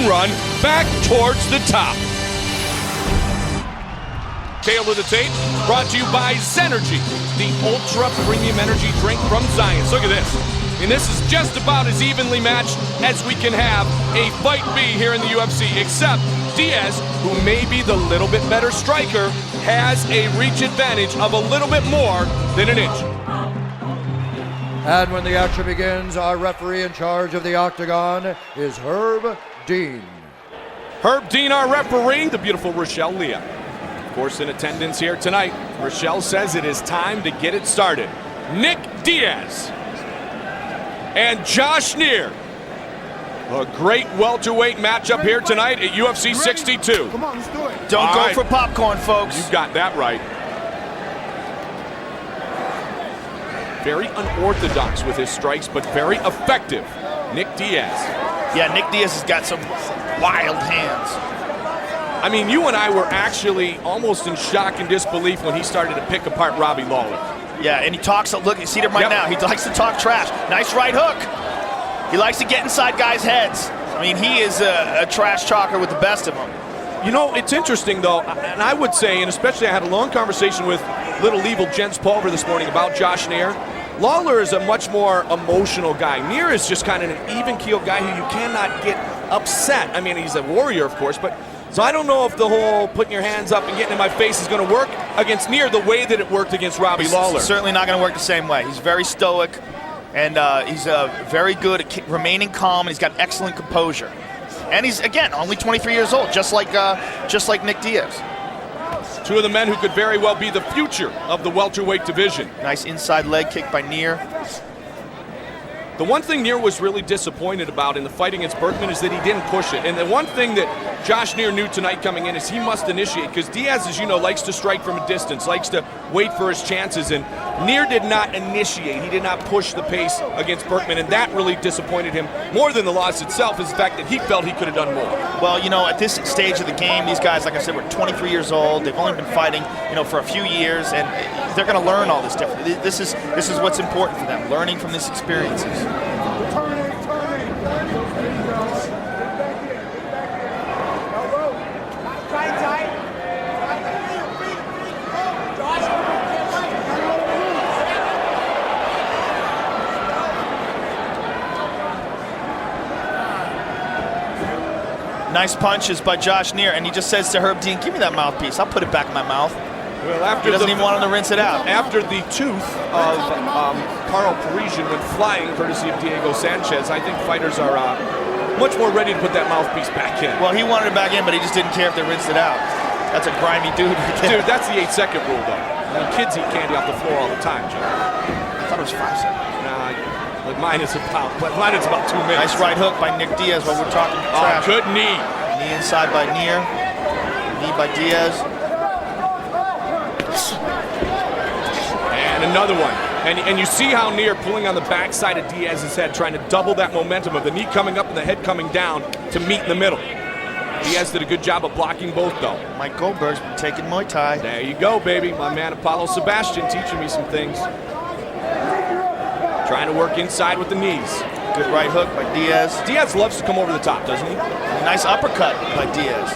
and run back towards the top. Tail of the tape, brought to you by Zenergy, the ultra premium energy drink from Zions. Look at this. And this is just about as evenly matched as we can have a fight be here in the UFC, except Diaz, who may be the little bit better striker, has a reach advantage of a little bit more than an inch. And when the action begins, our referee in charge of the octagon is Herb Dean. Herb Dean, our referee, the beautiful Rochelle Leah. Of course, in attendance here tonight, Rochelle says it is time to get it started. Nick Diaz and Josh Neer. A great welterweight matchup here tonight at UFC 62. Come on, let's do it. Don't go for popcorn, folks. You got that right. Very unorthodox with his strikes, but very effective. Nick Diaz. Yeah, Nick Diaz has got some wild hands. I mean, you and I were actually almost in shock and disbelief when he started to pick apart Robbie Lawler. Yeah, and he talks, look, you see him right now. He likes to talk trash. Nice right hook. He likes to get inside guys' heads. I mean, he is a trash talker with the best of them. You know, it's interesting, though, and I would say, and especially I had a long conversation with Little Evil Jens Pulver this morning about Josh Neer. Lawler is a much more emotional guy. Neer is just kind of an even-keeled guy who you cannot get upset. I mean, he's a warrior, of course, but so I don't know if the whole putting your hands up and getting in my face is going to work against Neer the way that it worked against Robbie Lawler. It's certainly not going to work the same way. He's very stoic, and he's very good at remaining calm, and he's got excellent composure. And he's, again, only 23 years old, just like Nick Diaz. Two of the men who could very well be the future of the welterweight division. Nice inside leg kick by Neer. The one thing Neer was really disappointed about in the fight against Berkman is that he didn't push it. And the one thing that Josh Neer knew tonight coming in is he must initiate, because Diaz, as you know, likes to strike from a distance, likes to wait for his chances, and Neer did not initiate. He did not push the pace against Berkman, and that really disappointed him. More than the loss itself is the fact that he felt he could have done more. Well, you know, at this stage of the game, these guys, like I said, were 23 years old. They've only been fighting, you know, for a few years, and they're going to learn all this different. This is what's important for them, learning from these experiences. Nice punches by Josh Neer, and he just says to Herb Dean, give me that mouthpiece. I'll put it back in my mouth. Well, after he doesn't even want him to rinse it out. After the tooth of Carl Parisian went flying, courtesy of Diego Sanchez, I think fighters are much more ready to put that mouthpiece back in. Well, he wanted it back in, but he just didn't care if they rinsed it out. That's a grimy dude. Dude, that's the 8-second rule, though. I mean, kids eat candy off the floor all the time, Joe. I thought it was 5 seconds. Nah, but mine is about 2 minutes. Nice right hook by Nick Diaz while we're talking trash. Good knee. Knee inside by Neer. Knee by Diaz. And another one. And you see how Neer pulling on the backside of Diaz's head, trying to double that momentum of the knee coming up and the head coming down to meet in the middle. Diaz did a good job of blocking both, though. Mike Goldberg's been taking Muay Thai. There you go, baby. My man Apollo Sebastian teaching me some things. Trying to work inside with the knees. Good right hook by Diaz. Diaz loves to come over the top, doesn't he? Nice uppercut by Diaz.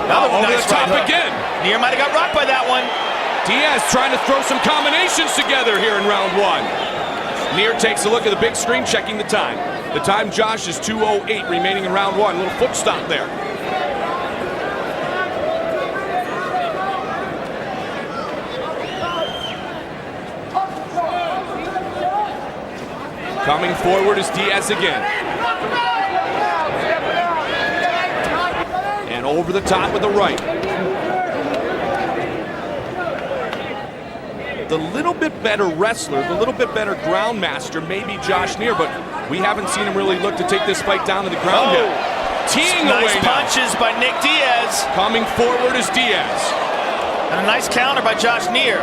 Now over the top again. Neer might have got rocked by that one. Diaz trying to throw some combinations together here in round one. Neer takes a look at the big screen, checking the time. The time, Josh, is 2:08 remaining in round one. A little foot stomp there. Coming forward is Diaz again. And over the top with the right. The little bit better wrestler, the little bit better ground master may be Josh Neer, but we haven't seen him really look to take this fight down to the ground yet. Teeing away nice punches by Nick Diaz. Coming forward is Diaz. And a nice counter by Josh Neer.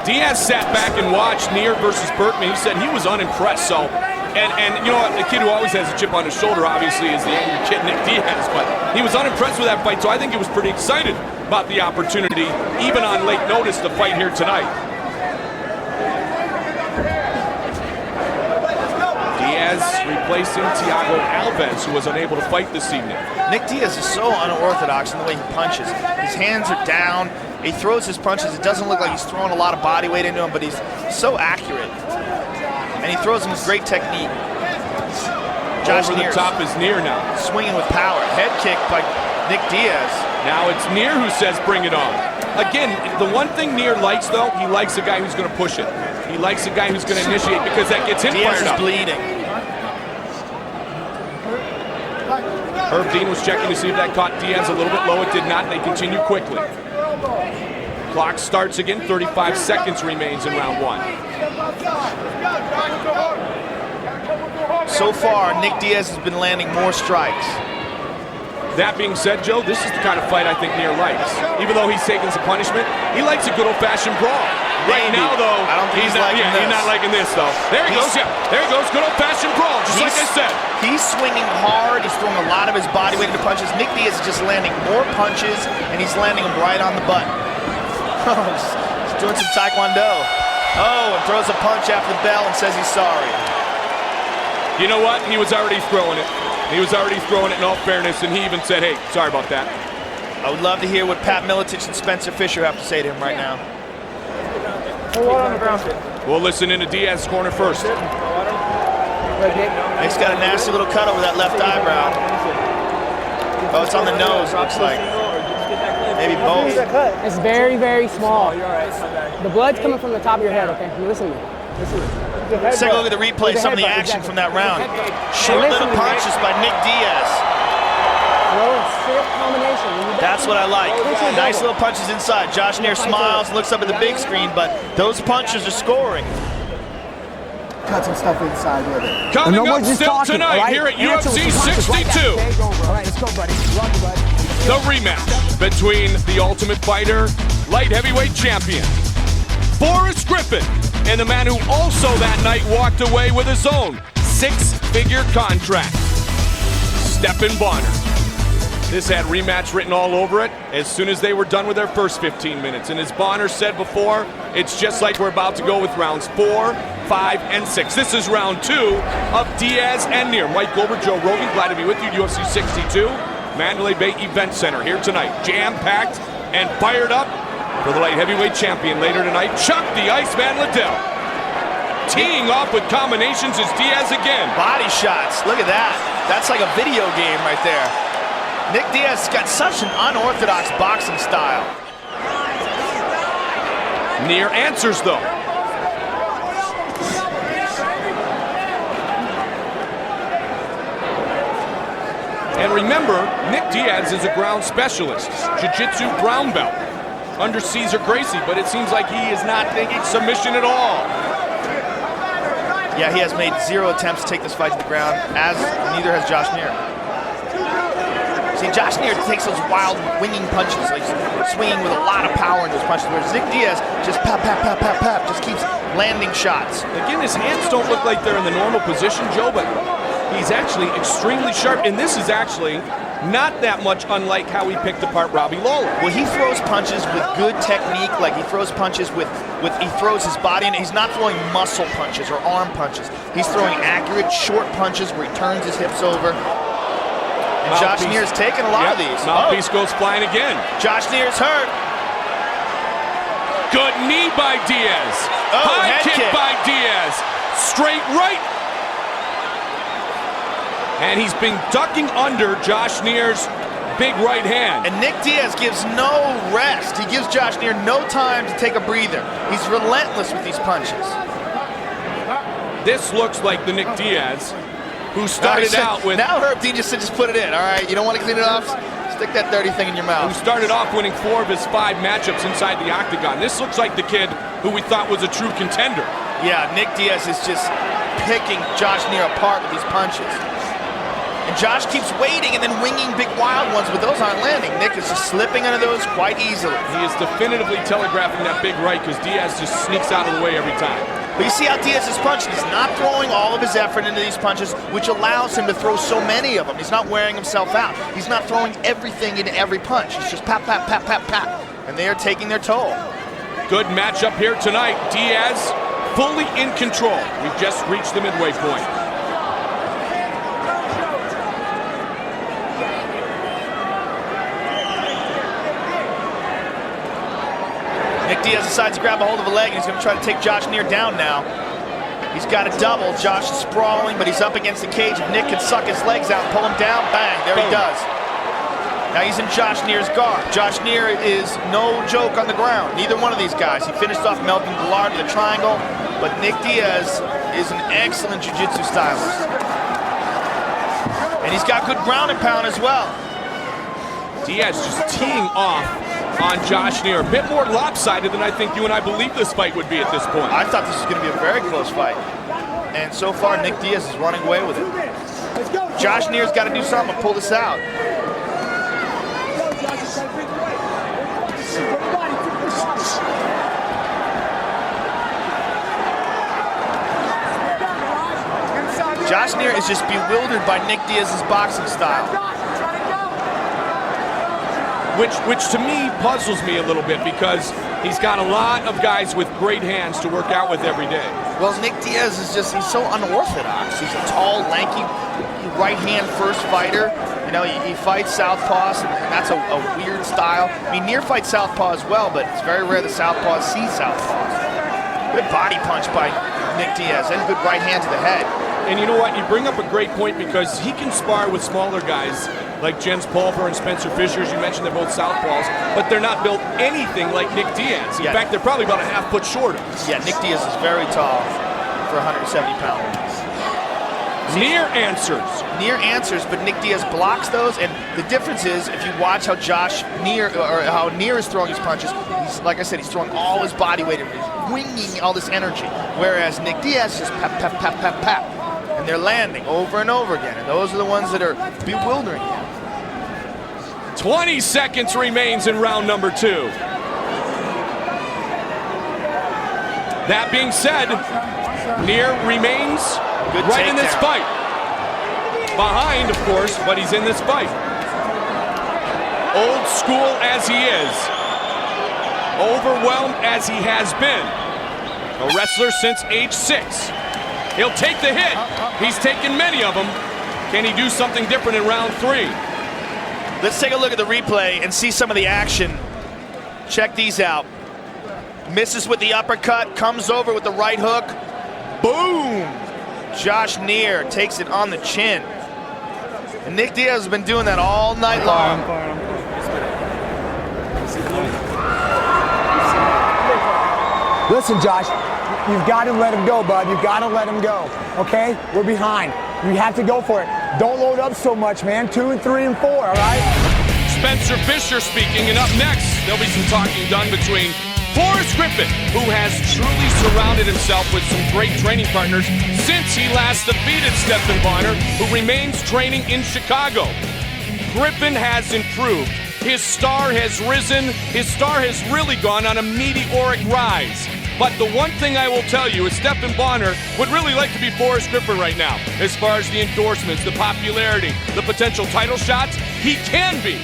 Diaz sat back and watched Neer versus Berkman. He said he was unimpressed. So, and you know what? The kid who always has a chip on his shoulder, obviously, is the angry kid, Nick Diaz. But he was unimpressed with that fight, so I think he was pretty excited about the opportunity, even on late notice, to fight here tonight. Diaz replacing Thiago Alves, who was unable to fight this evening. Nick Diaz is so unorthodox in the way he punches. His hands are down. He throws his punches. It doesn't look like he's throwing a lot of body weight into him, but he's so accurate. And he throws them with great technique. Josh Over the Neer top is Neer now. swinging with power. Head kick by Nick Diaz. Now it's Neer who says bring it on. Again, the one thing Neer likes, though, he likes a guy who's going to push it. He likes a guy who's going to initiate because that gets him Diaz fired is up. bleeding. Herb Dean was checking to see if that caught Diaz a little bit low. It did not, and they continue quickly. Clock starts again. 35 seconds remains in round one. So far, Nick Diaz has been landing more strikes. That being said, Joe, this is the kind of fight I think Neer likes. Even though he's taking some punishment, he likes a good old-fashioned brawl. Right Maybe. now, though, I don't think he's liking this. He's not liking this, though. There he goes, yeah. There he goes, good old-fashioned brawl, just like I said. He's swinging hard. He's throwing a lot of his body weight into punches. Nick Diaz is just landing more punches, and he's landing them right on the butt. He's doing some taekwondo. Oh, and throws a punch after the bell and says he's sorry. You know what? He was already throwing it. He was already throwing it in all fairness, and he even said, hey, sorry about that. I would love to hear what Pat Miletich and Spencer Fisher have to say to him right now. We'll listen into Diaz's corner first. Nick's got a nasty little cut over that left eyebrow. Oh, it's on the nose, looks like. Maybe both. It's very, very small. The blood's coming from the top of your head, okay? Listen to me. Listen to me. Let's take a look at the replay, some of the action from that round. Short little punches by Nick Diaz. That's what I like. Nice little punches inside. Josh Neer smiles, looks up at the big screen, but those punches are scoring. Cut some stuff inside with it. Coming up still tonight here at UFC 62. All right, let's go, buddy. Love you, buddy. The rematch between the Ultimate Fighter light heavyweight champion, Forrest Griffin, and the man who also that night walked away with his own six-figure contract, Stephan Bonnar. This had rematch written all over it as soon as they were done with their first 15 minutes. And as Bonnar said before, it's just like we're about to go with rounds 4, 5, and 6. This is round 2 of Diaz and Neer. Mike Goldberg, Joe Rogan, glad to be with you. UFC 62, Mandalay Bay Event Center here tonight. Jam-packed and fired up for the light heavyweight champion later tonight, Chuck the Iceman Liddell. Teeing off with combinations is Diaz again. Body shots, look at that. That's like a video game right there. Nick Diaz has got such an unorthodox boxing style. Neer answers though. And remember, Nick Diaz is a ground specialist, jiu-jitsu brown belt under Cesar Gracie, but it seems like he is not thinking submission at all. Yeah, he has made 0 attempts to take this fight to the ground, as neither has Josh Neer. See, Josh Neer takes those wild winging punches, like swinging with a lot of power in those punches, whereas Nick Diaz just pap, pap, pap, pap, pap, just keeps landing shots. Again, his hands don't look like they're in the normal position, Joe, but he's actually extremely sharp, and this is actually not that much unlike how he picked apart Robbie Lawler. Well, he throws punches with good technique, like he throws punches with he throws his body in. He's not throwing muscle punches or arm punches. He's throwing accurate, short punches where he turns his hips over. And Josh Neer's taking a lot of these. Mouthpiece goes flying again. Josh Neer's hurt. Good knee by Diaz. Oh, high head kick kick by Diaz. Straight right. And he's been ducking under Josh Neer's big right hand. And Nick Diaz gives no rest. He gives Josh Neer no time to take a breather. He's relentless with these punches. This looks like the Nick Diaz who started out with... Now Herb Dean just said, just put it in, all right? You don't want to clean it off? Stick that dirty thing in your mouth. Who started off winning 4 of his 5 matchups inside the octagon. This looks like the kid who we thought was a true contender. Yeah, Nick Diaz is just picking Josh Neer apart with these punches. And Josh keeps waiting and then winging big wild ones, but those aren't landing. Nick is just slipping under those quite easily. He is definitively telegraphing that big right because Diaz just sneaks out of the way every time. But you see how Diaz is punching. He's not throwing all of his effort into these punches, which allows him to throw so many of them. He's not wearing himself out. He's not throwing everything into every punch. He's just pap, pap, pap, pap, pap. And they are taking their toll. Good matchup here tonight. Diaz fully in control. We've just reached the midway point. Diaz decides to grab a hold of a leg, and he's going to try to take Josh Neer down now. He's got a double. Josh is sprawling, but he's up against the cage. If Nick can suck his legs out and pull him down, bang, there he does. Now he's in Josh Neer's guard. Josh Neer is no joke on the ground. Neither one of these guys. He finished off Melvin Gillard with a triangle, but Nick Diaz is an excellent jiu-jitsu stylist. And he's got good ground and pound as well. Diaz just teeing off on Josh Neer. A bit more lopsided than I think you and I believed this fight would be at this point. I thought this was going to be a very close fight. And so far, Nick Diaz is running away with it. Josh Neer's got to do something to pull this out. Josh Neer is just bewildered by Nick Diaz's boxing style. Which to me puzzles me a little bit because he's got a lot of guys with great hands to work out with every day. Well, Nick Diaz is just, he's so unorthodox. He's a tall, lanky, right-hand first fighter. You know, he fights southpaws, and that's a weird style. I mean, Neer fights southpaw as well, but it's very rare the southpaws see southpaws. Good body punch by Nick Diaz, and good right hand to the head. And you know what? You bring up a great point because he can spar with smaller guys like Jens Pulver and Spencer Fisher, as you mentioned, they're both southpaws, but they're not built anything like Nick Diaz. In fact, they're probably about a half foot shorter. Yeah, Nick Diaz is very tall for 170 pounds. Neer answers. Neer answers, but Nick Diaz blocks those, and the difference is if you watch how how Neer is throwing his punches, he's, like I said, he's throwing all his body weight and he's winging all this energy, whereas Nick Diaz just pap, pap, pap, pap, pap, and they're landing over and over again, and those are the ones that are bewildering him. 20 seconds remains in round number 2. That being said, Neer remains right in this fight. Behind, of course, but he's in this fight. Old school as he is, overwhelmed as he has been, a wrestler since age 6. He'll take the hit. He's taken many of them. Can he do something different in round 3? Let's take a look at the replay and see some of the action. Check these out. Misses with the uppercut, comes over with the right hook. Boom! Josh Neer takes it on the chin. And Nick Diaz has been doing that all night long. Listen, Josh, you've got to let him go, bud. You've got to let him go, okay? We're behind. You have to go for it. Don't load up so much, man. 2 and 3 and 4, all right? Spencer Fisher speaking, and up next, there'll be some talking done between Forrest Griffin, who has truly surrounded himself with some great training partners since he last defeated Stephan Bonnar, who remains training in Chicago. Griffin has improved. His star has risen. His star has really gone on a meteoric rise. But the one thing I will tell you is Stephan Bonnar would really like to be Forrest Griffin right now. As far as the endorsements, the popularity, the potential title shots, he can be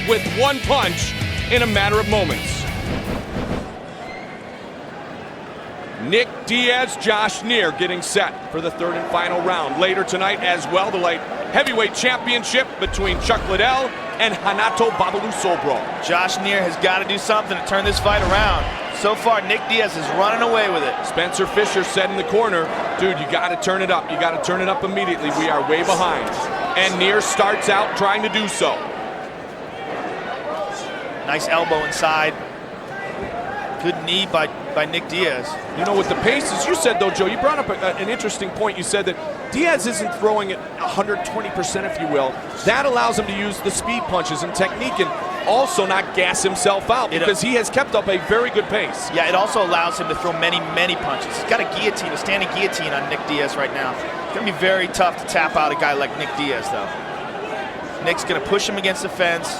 with one punch in a matter of moments. Nick Diaz, Josh Neer getting set for the 3rd and final round. Later tonight as well, the light heavyweight championship between Chuck Liddell and Renato Babalu Sobro. Josh Neer has got to do something to turn this fight around. So far, Nick Diaz is running away with it. Spencer Fisher said in the corner, dude, you got to turn it up. You got to turn it up immediately. We are way behind. And Neer starts out trying to do so. Nice elbow inside. Good knee by Nick Diaz. You know, with the pace, as you said, though, Joe, you brought up an interesting point. You said that Diaz isn't throwing it 120%, if you will. That allows him to use the speed punches and technique and also not gas himself out because he has kept up a very good pace. Yeah, it also allows him to throw many, many punches. He's got a guillotine, a standing guillotine on Nick Diaz right now. It's going to be very tough to tap out a guy like Nick Diaz, though. Nick's going to push him against the fence.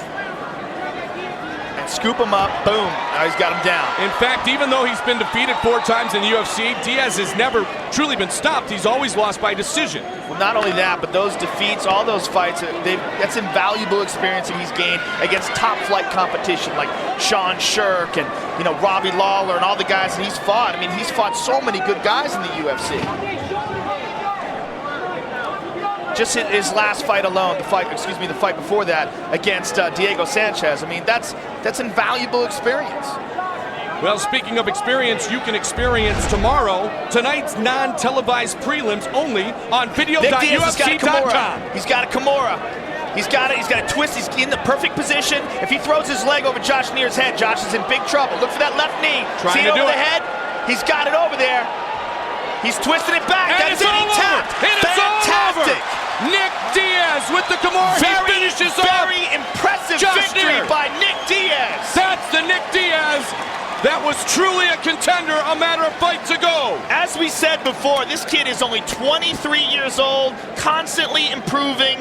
Scoop him up, boom, now he's got him down. In fact, even though he's been defeated 4 times in the UFC, Diaz has never truly been stopped. He's always lost by decision. Well, not only that, but those defeats, all those fights, that's invaluable experience that he's gained against top-flight competition like Sean Shirk and, you know, Robbie Lawler and all the guys that he's fought. I mean, he's fought so many good guys in the UFC. Just his last fight alone, the fight before that against Diego Sanchez. I mean, that's invaluable experience. Well, speaking of experience, you can experience tomorrow tonight's non-televised prelims only on Nick Diaz has got a video.ufc.com. Kimura. He's got a Kimura. He's got a twist. He's in the perfect position. If he throws his leg over Josh Neer's head, Josh is in big trouble. Look for that left knee. Trying See to it do over it. the head? He's got it over there. He's twisting it back. And That's it's it. He all over. tapped. And it's all over. Fantastic. Nick Diaz with the Kimura. He finishes off. Very impressive Josh victory Neer. by Nick Diaz. That's the Nick Diaz that was truly a contender, a matter of fight to go. As we said before, this kid is only 23 years old, constantly improving.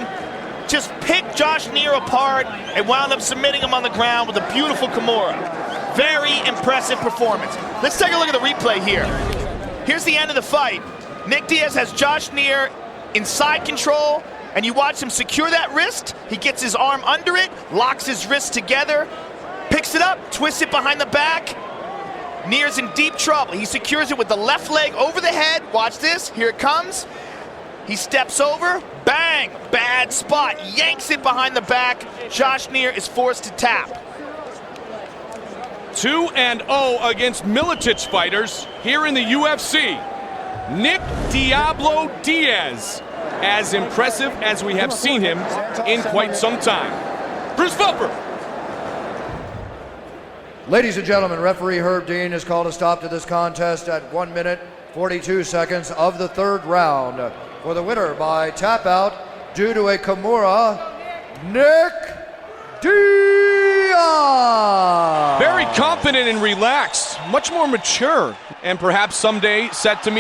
Just picked Josh Neer apart and wound up submitting him on the ground with a beautiful Kimura. Very impressive performance. Let's take a look at the replay here. Here's the end of the fight. Nick Diaz has Josh Neer in side control, and you watch him secure that wrist. He gets his arm under it, locks his wrists together, picks it up, twists it behind the back. Neer's in deep trouble. He secures it with the left leg over the head. Watch this, here it comes. He steps over, bang, bad spot, yanks it behind the back. Josh Neer is forced to tap. 2-0 against Milicic fighters here in the UFC. Nick Diablo Diaz, as impressive as we have seen him in quite some time. Bruce Fulper. Ladies and gentlemen, referee Herb Dean has called a stop to this contest at 1 minute, 42 seconds of the third round. For the winner by tap out due to a Kimura, Nick Diaz. Very confident and relaxed, much more mature, and perhaps someday set to meet